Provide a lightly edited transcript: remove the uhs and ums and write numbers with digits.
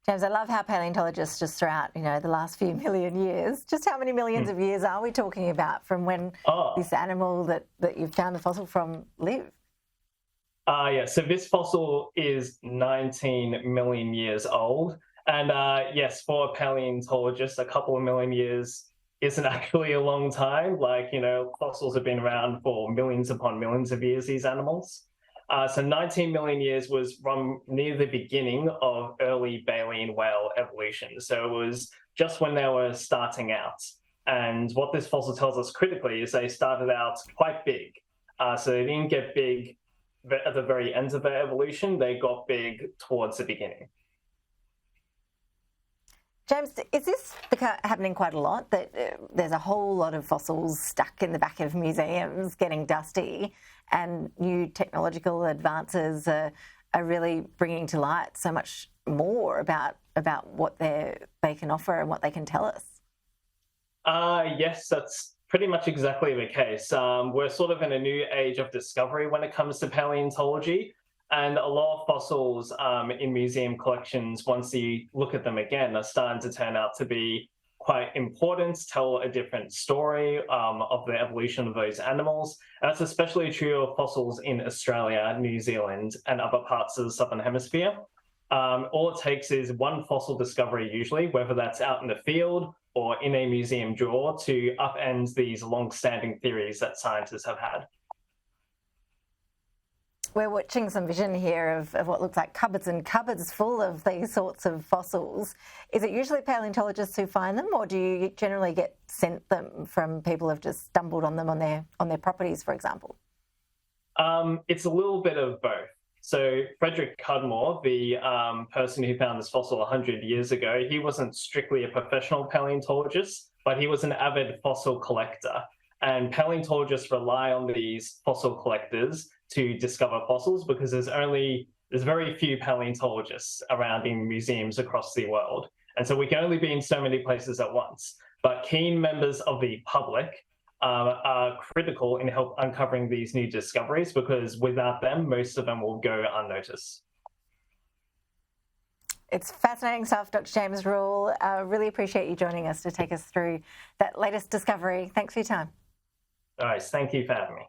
James, I love how paleontologists just throughout, the last few million years, just how many millions of years are we talking about from when this animal that you've found the fossil from lived? Yeah, so this fossil is 19 million years old. And yes, for a paleontologist, a couple of million years isn't actually a long time. Fossils have been around for millions upon millions of years, these animals. So 19 million years was from near the beginning of early baleen whale evolution. So it was just when they were starting out. And what this fossil tells us critically is they started out quite big. So they didn't get big at the very end of their evolution, they got big towards the beginning. James, is this happening quite a lot, that there's a whole lot of fossils stuck in the back of museums getting dusty, and new technological advances are really bringing to light so much more about what they can offer and what they can tell us? Yes, that's pretty much exactly the case. We're sort of in a new age of discovery when it comes to paleontology. And a lot of fossils in museum collections, once you look at them again, are starting to turn out to be quite important, tell a different story of the evolution of those animals. And that's especially true of fossils in Australia, New Zealand, and other parts of the Southern Hemisphere. All it takes is one fossil discovery usually, whether that's out in the field or in a museum drawer, to upend these long-standing theories that scientists have had. We're watching some vision here of what looks like cupboards and cupboards full of these sorts of fossils. Is it usually paleontologists who find them, or do you generally get sent them from people who've just stumbled on them on their properties, for example? It's a little bit of both. So Frederick Cudmore, the person who found this fossil 100 years ago, he wasn't strictly a professional paleontologist, but he was an avid fossil collector. And paleontologists rely on these fossil collectors to discover fossils because there's very few paleontologists around in museums across the world. And so we can only be in so many places at once. But keen members of the public are critical in help uncovering these new discoveries, because without them, most of them will go unnoticed. It's fascinating stuff, Dr. James Rule. Really appreciate you joining us to take us through that latest discovery. Thanks for your time. All right, thank you for having me.